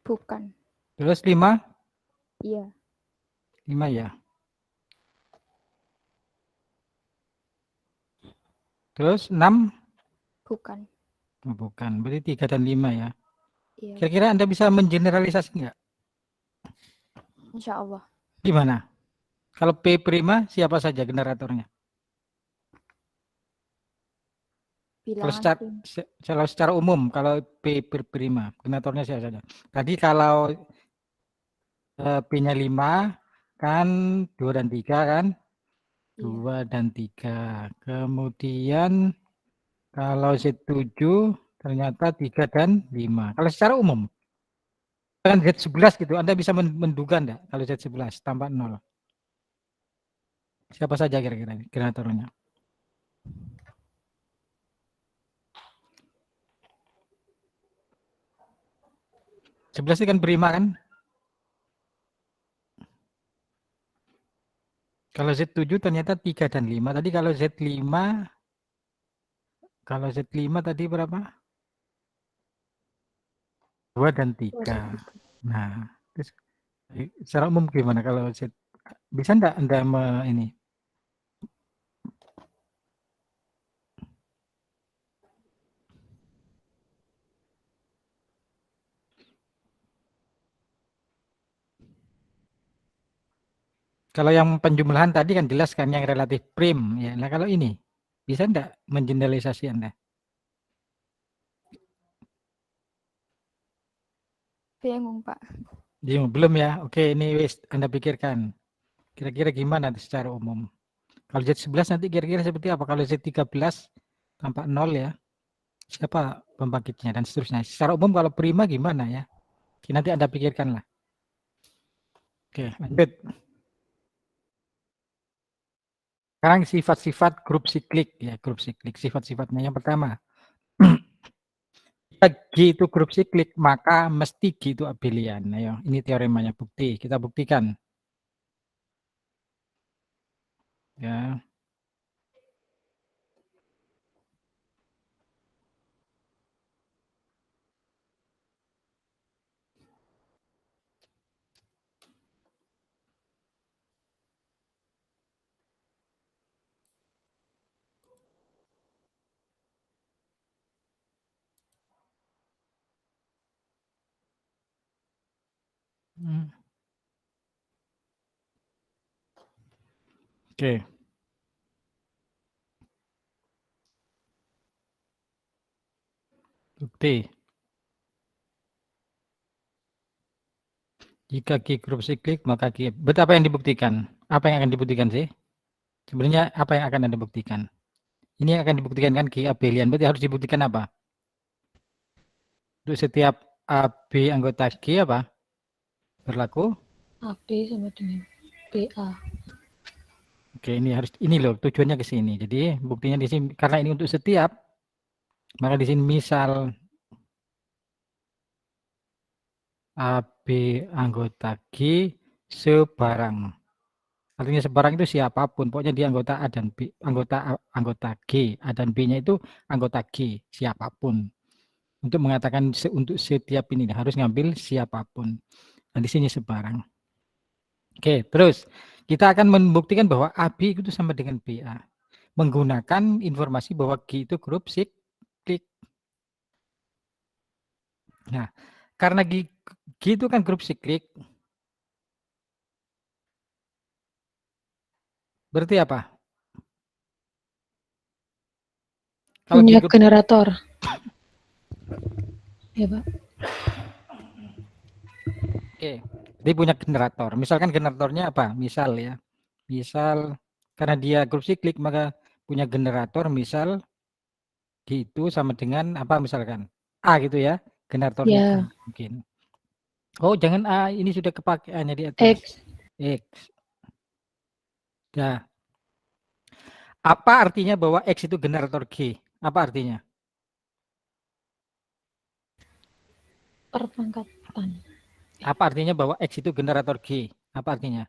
G: Bukan.
A: Terus 5?
G: Iya.
A: 5 ya. Terus 6?
G: Bukan.
A: Oh, bukan. Berarti 3 dan 5 ya.
G: Iya.
A: Kira-kira Anda bisa mengeneralisasi enggak?
G: Insya Allah.
A: Gimana? Kalau P prima siapa saja generatornya?
G: Bilangan
A: Kalau secara umum, kalau P prima, generatornya siapa saja? Tadi kalau P-nya 5, kan 2 dan 3 kan?
G: Iya.
A: 2 dan 3. Kemudian kalau Z7 ternyata 3 dan 5. Kalau secara umum, dengan Z11 gitu, Anda bisa menduga enggak kalau Z11 tambah 0? Siapa saja kira-kira generatornya? Sebelas itu kan prima kan? Kalau Z7 ternyata 3 dan 5. Tadi kalau Z5 tadi berapa? 2 dan 3. Nah, terus secara umum gimana kalau Z? Bisa enggak Anda ini? Kalau yang penjumlahan tadi kan jelas kan yang relatif prim ya. Nah, kalau ini bisa enggak mengeneralisasi Anda?
G: bingung, Pak.
A: Belum ya. Oke, ini wis Anda pikirkan. Kira-kira gimana secara umum? Kalau Z11 nanti kira-kira seperti apa? Kalau Z13 tampak 0 ya. Siapa pembangkitnya dan seterusnya. Secara umum kalau prima gimana ya? Oke, nanti Anda pikirkan lah. Oke, lanjut. Sekarang sifat-sifat grup siklik ya, grup siklik. Sifat-sifatnya yang pertama. Jika G itu grup siklik, maka mesti G itu abelian. Ayo, ini teoremanya bukti. Kita buktikan. Ya. Oke. Bukti. Jika G grup siklik, maka G. Betul apa yang dibuktikan? Apa yang akan dibuktikan sih? Sebenarnya apa yang akan Anda buktikan? Ini yang akan dibuktikan kan G abelian. Berarti harus dibuktikan apa? Untuk setiap AB anggota G apa? Berlaku?
H: AB sama dengan BA.
A: Oke, ini loh tujuannya ke sini. Jadi buktinya di sini karena ini untuk setiap, maka di sini misal AB anggota G sebarang. Artinya sebarang itu siapapun, pokoknya dia anggota A dan B, anggota G, A dan B-nya itu anggota G, siapapun. Untuk mengatakan untuk setiap ini harus ngambil siapapun. Nah, di sini sebarang. Oke, terus kita akan membuktikan bahwa AB itu sama dengan BA. Menggunakan informasi bahwa G itu grup siklik. Nah, karena G itu kan grup siklik, berarti apa? Kalau
H: Punya
A: grup,
H: generator. Ya, Pak.
A: oke, dia punya generator. Misalkan generatornya apa? Misal ya, misal karena dia grup siklik maka punya generator misal G itu sama dengan apa misalkan A gitu ya, generatornya
H: Ya.
A: A mungkin. Oh, jangan A, ini sudah kepakai A-nya di atas. X. Nah, apa artinya bahwa X itu generator G? Apa artinya?
H: Perpangkatan.
A: Apa artinya bahwa X itu generator G? Apa artinya?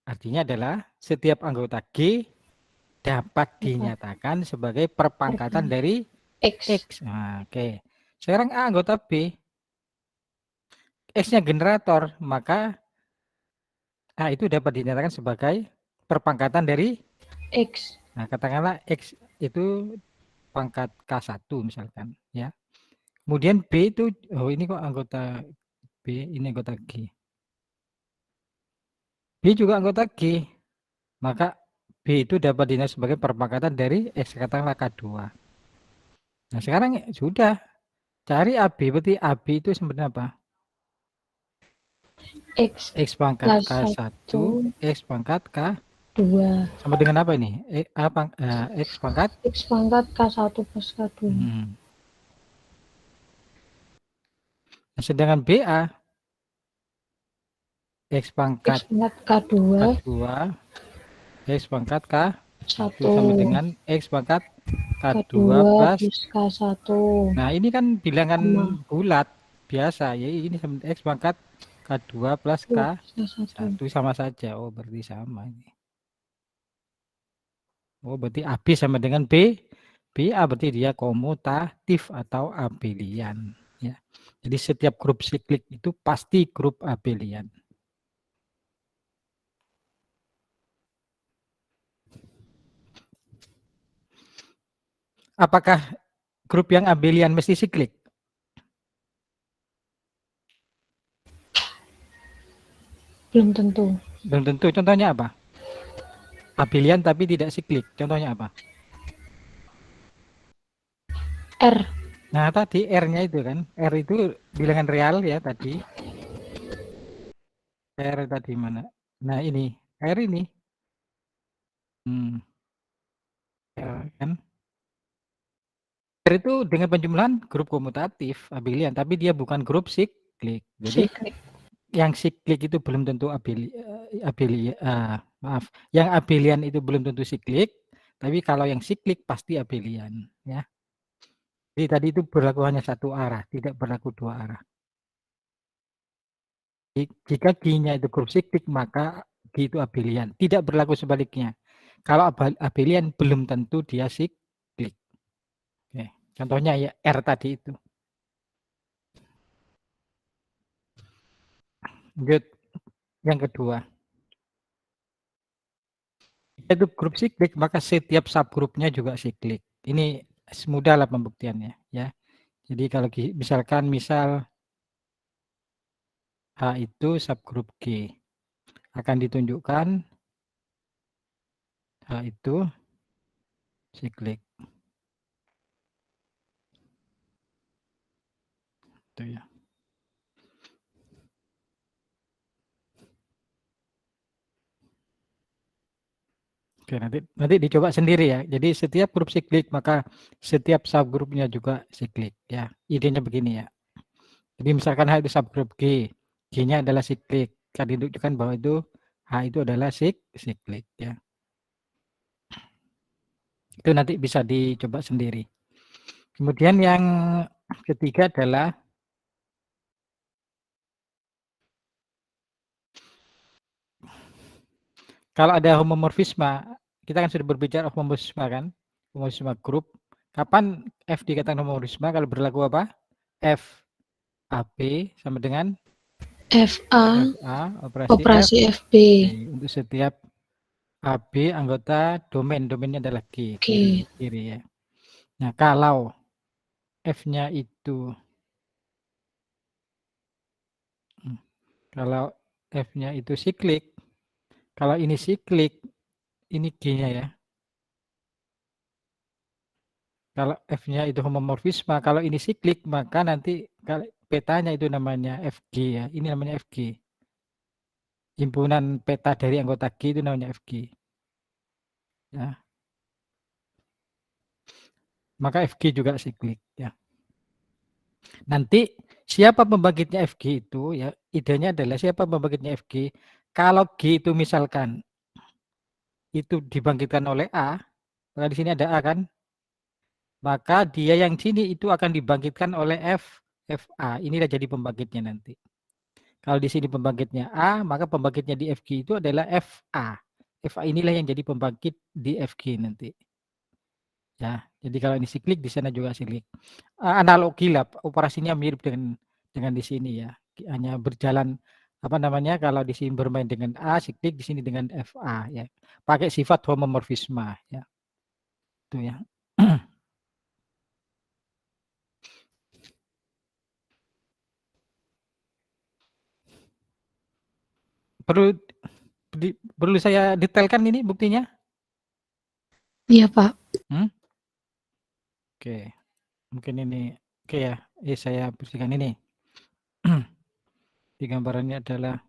A: Artinya adalah setiap anggota G dapat dinyatakan sebagai perpangkatan dari
H: X.
A: X. Nah, oke. Sekarang A anggota B. X-nya generator, maka A itu dapat dinyatakan sebagai perpangkatan dari
H: X.
A: Nah, katakanlah X itu pangkat K1 misalkan, ya. Kemudian B itu, oh ini kok anggota B, ini anggota G. B juga anggota G, maka B itu dapat dinyatakan sebagai perpangkatan dari X, katakanlah K2. Nah, sekarang sudah, cari AB, berarti AB itu sebenarnya apa?
H: X.
A: X pangkat K1, X pangkat K2. Sama dengan apa ini? X pangkat?
H: X pangkat K1 plus K2.
A: Nah, sedangkan BA X pangkat
H: K2,
A: X pangkat K1
H: 1
A: sama dengan X pangkat K2 plus
H: K1.
A: Nah, ini kan bilangan bulat biasa, ya ini sama X pangkat K2 plus K1 sama saja. Oh, berarti sama ini. Oh, berarti AB sama dengan B. BA berarti dia komutatif atau abelian, ya. Jadi setiap grup siklik itu pasti grup abelian. Apakah grup yang abelian mesti siklik?
H: Belum tentu.
A: Belum tentu. Contohnya apa? Abelian tapi tidak siklik. Contohnya apa?
H: R.
A: Nah, tadi R-nya itu kan. R itu bilangan real ya tadi. R tadi mana? Nah, ini. R ini. R kan. R itu dengan penjumlahan grup komutatif abelian, tapi dia bukan grup siklik. Jadi yang siklik itu belum tentu yang abelian itu belum tentu siklik, tapi kalau yang siklik pasti abelian, ya. Jadi tadi itu berlaku hanya satu arah, tidak berlaku dua arah. Jika G-nya itu grup siklik, maka G itu abelian. Tidak berlaku sebaliknya. Kalau abelian belum tentu dia siklik. Oke. Contohnya ya R tadi itu. Lanjut. Yang kedua. Itu grup siklik, maka setiap subgrupnya juga siklik. Ini mudah lah pembuktiannya, ya. Jadi kalau misal H itu subgrup G, akan ditunjukkan H itu siklik. Itu ya. Oke, nanti dicoba sendiri ya. Jadi setiap grup siklik maka setiap subgrupnya juga siklik, ya. Idenya begini ya. Jadi misalkan H itu subgrup G, G-nya adalah siklik. Akan ditunjukkan bahwa itu H itu adalah siklik, ya. Itu nanti bisa dicoba sendiri. Kemudian yang ketiga adalah kalau ada homomorfisme, kita kan sudah berbicara homomorfisme kan, homomorfisme grup. Kapan F dikatakan homomorfisme? Kalau berlaku apa? F AB sama dengan
H: FA
A: operasi
H: FB.
A: Untuk setiap AB anggota domainnya adalah G. Kiri ya. Nah, kalau F-nya itu siklik, kalau ini siklik, ini G-nya ya. Kalau F-nya itu homomorfisme, kalau ini siklik, maka nanti kalau petanya itu namanya FG ya. Ini namanya FG. Himpunan peta dari anggota G itu namanya FG. Ya. Maka FG juga siklik ya. Nanti siapa pembangkitnya FG itu ya, idenya adalah siapa pembangkitnya FG? Kalau G itu misalkan itu dibangkitkan oleh A, maka di sini ada A kan? Maka dia yang sini itu akan dibangkitkan oleh FA. Inilah jadi pembangkitnya nanti. Kalau di sini pembangkitnya A, maka pembangkitnya di FG itu adalah FA. FA inilah yang jadi pembangkit di FG nanti. Ya, Jadi kalau ini siklik, di sana juga siklik. Analogi lah, operasinya mirip dengan di sini ya. Hanya berjalan apa namanya, kalau di sini bermain dengan A siklik, di sini dengan FA ya. Pakai sifat homomorfisme ya. Itu ya. Perlu saya detailkan ini buktinya?
H: Iya, Pak.
A: Oke. Mungkin ini oke ya. Saya bersihkan ini. Di gambarannya adalah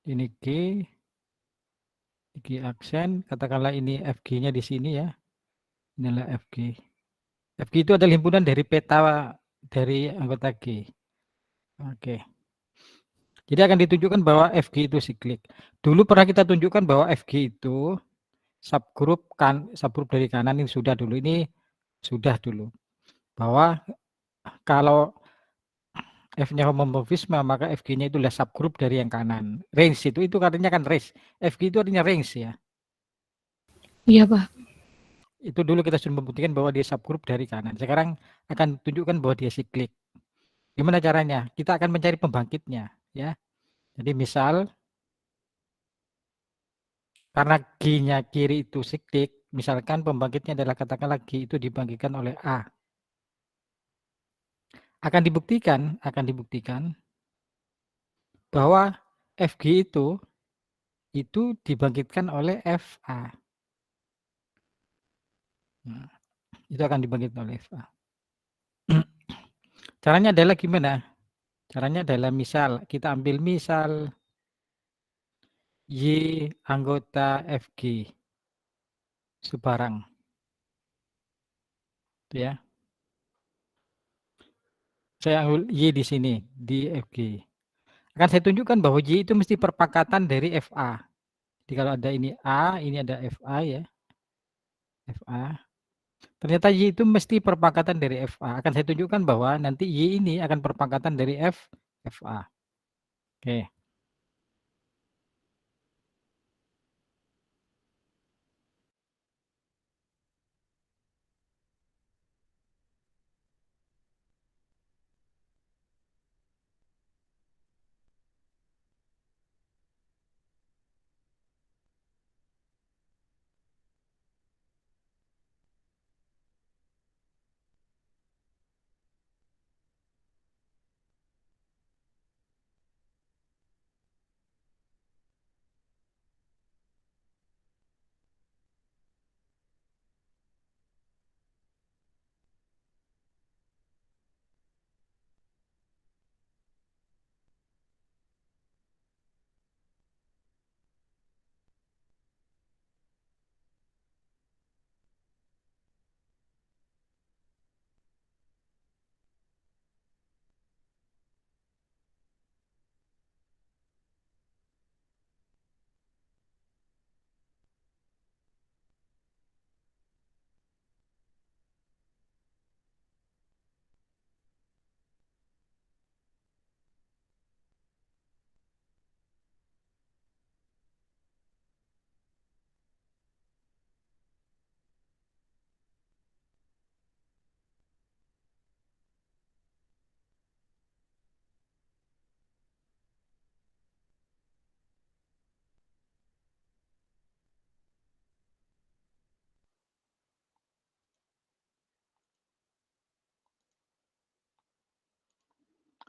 A: ini G aksen, katakanlah ini FG-nya di sini ya. Inilah FG. FG itu adalah himpunan dari peta dari anggota G. Oke. Jadi akan ditunjukkan bahwa FG itu siklik. Dulu pernah kita tunjukkan bahwa FG itu subgrup dari kanan, ini sudah dulu. Ini sudah dulu. Bahwa kalau F-nya homomorfisme, maka FG-nya itu adalah subgrup dari yang kanan. Range itu artinya kan range. FG itu artinya range ya.
H: Iya, Pak.
A: Itu dulu kita sudah membuktikan bahwa dia subgrup dari kanan. Sekarang akan tunjukkan bahwa dia siklik. Gimana caranya? Kita akan mencari pembangkitnya ya. Jadi misal karena G-nya kiri itu siklik, misalkan pembangkitnya adalah katakanlah G itu dibangkitkan oleh A. Akan dibuktikan bahwa FG itu dibangkitkan oleh FA. Nah, itu akan dibangkitkan oleh FA. Caranya adalah gimana? Caranya adalah misal, kita ambil misal Y anggota FG sebarang. Ya. Saya ambil Y di sini, di FG. Akan saya tunjukkan bahwa Y itu mesti perpakatan dari FA. Jadi kalau ada ini A, ini ada FA ya. FA. Ternyata Y itu mesti perpakatan dari FA. Akan saya tunjukkan bahwa nanti Y ini akan perpakatan dari FA. Oke.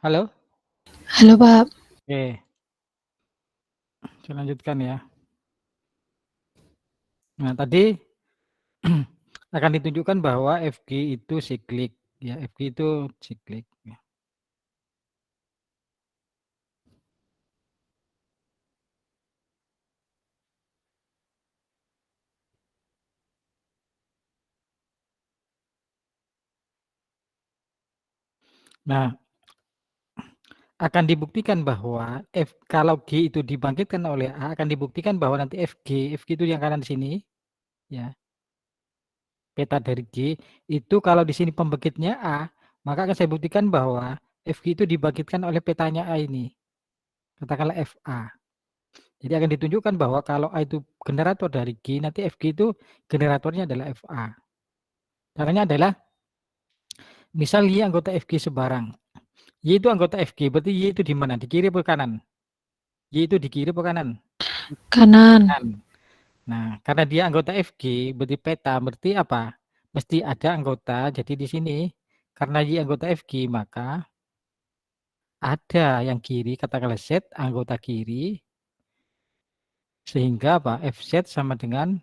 A: Halo?
H: Halo, Pak.
A: Oke. Saya lanjutkan ya. Nah, tadi akan ditunjukkan bahwa FG itu siklik. Ya, FG itu siklik. Ya. Nah, akan dibuktikan bahwa kalau G itu dibangkitkan oleh A, akan dibuktikan bahwa nanti FG itu yang kanan di sini, ya. Peta dari G, itu kalau di sini pembangkitnya A, maka akan saya buktikan bahwa FG itu dibangkitkan oleh petanya A ini. Katakanlah FA. Jadi akan ditunjukkan bahwa kalau A itu generator dari G, nanti Fg itu generatornya adalah Fa. Caranya adalah, misal Y anggota Fg sebarang. Y itu anggota Fg, berarti Y itu di mana? Di kiri atau kanan? Y itu di kiri atau kanan?
H: Kanan.
A: Nah, karena dia anggota Fg, berarti peta, berarti apa? Mesti ada anggota, jadi di sini, karena Y anggota Fg, maka ada yang kiri, katakanlah Z, anggota kiri, sehingga apa? Fz sama dengan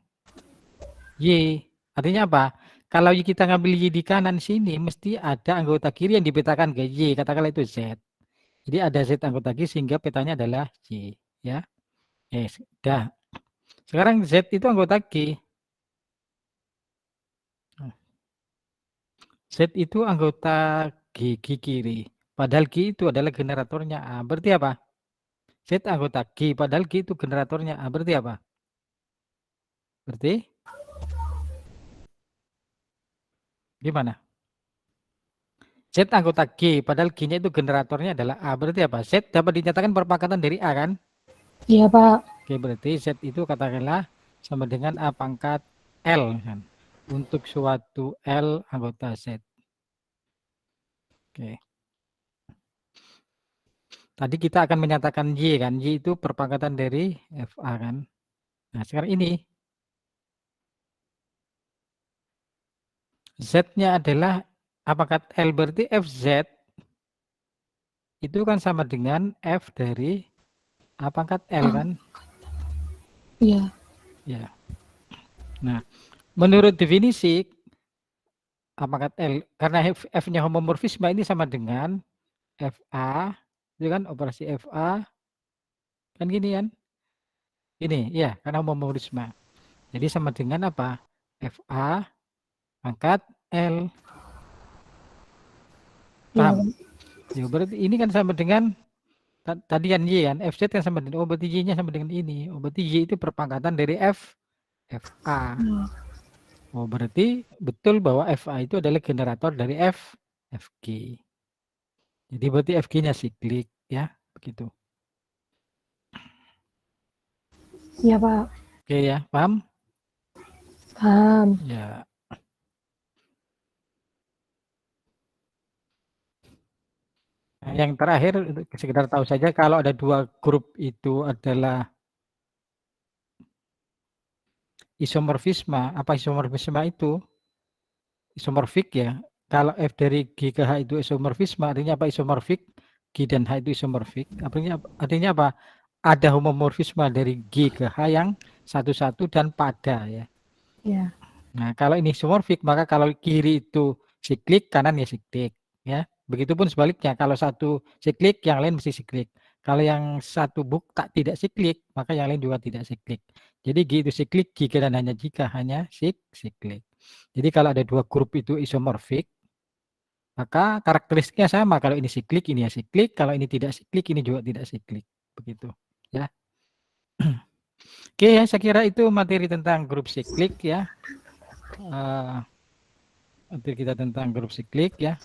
A: Y. Artinya apa? Kalau kita ngambil Y di kanan sini, mesti ada anggota kiri yang dipetakan ke Y, katakanlah itu Z. Jadi ada Z anggota kiri, sehingga petanya adalah Y. Ya, sudah. Sekarang Z itu anggota G. Z itu anggota G kiri. Padahal G itu adalah generatornya A. Berarti apa? Z anggota G, padahal G itu generatornya A. Berarti apa? Berarti gimana? Z anggota G, padahal G-nya itu generatornya adalah A. Berarti apa? Z dapat dinyatakan perpakatan dari A kan?
H: Iya, Pak.
A: Oke, berarti Z itu katakanlah sama dengan A pangkat L kan? Untuk suatu L anggota Z. Oke. Tadi kita akan menyatakan Y kan? Y itu perpakatan dari FA kan? Nah, sekarang ini Z-nya adalah A pangkat L, berarti FZ itu kan sama dengan F dari A pangkat L kan?
H: Iya.
A: Ya. Nah, menurut definisi A pangkat L, karena F-nya homomorfisme ini sama dengan FA, itu kan operasi FA, kan gini kan? Ini, ya, karena homomorfisme. Jadi sama dengan apa? FA pangkat L. Paham? Ya, berarti ini kan sama dengan tadi kan Y kan, FZ kan sama dengan, berarti Y-nya sama dengan ini. Berarti Y itu perpangkatan dari FA. Berarti betul bahwa FA itu adalah generator dari FG. Jadi berarti FG-nya siklik ya, begitu.
H: Iya, Pak.
A: Oke ya, paham?
H: Paham.
A: Ya. Nah, yang terakhir, sekedar tahu saja kalau ada dua grup itu adalah isomorfisme. Apa isomorfisme itu? Isomorfik ya. Kalau F dari G ke H itu isomorfisme, artinya apa? Isomorfik. G dan H itu isomorfik. Artinya apa? Ada homomorfisme dari G ke H yang satu-satu dan pada ya.
H: Iya.
A: Nah, kalau ini isomorfik, maka kalau kiri itu siklik, kanan ya siklik ya. Begitupun sebaliknya, kalau satu siklik, yang lain mesti siklik. Kalau yang satu tidak siklik, maka yang lain juga tidak siklik. Jadi G itu siklik jika dan hanya jika hanya siklik. Jadi kalau ada dua grup itu isomorfik, maka karakteristiknya sama. Kalau ini siklik, ini ya siklik. Kalau ini tidak siklik, ini juga tidak siklik. Begitu ya. Oke ya, saya kira itu materi tentang grup siklik ya. Materi kita tentang grup siklik ya.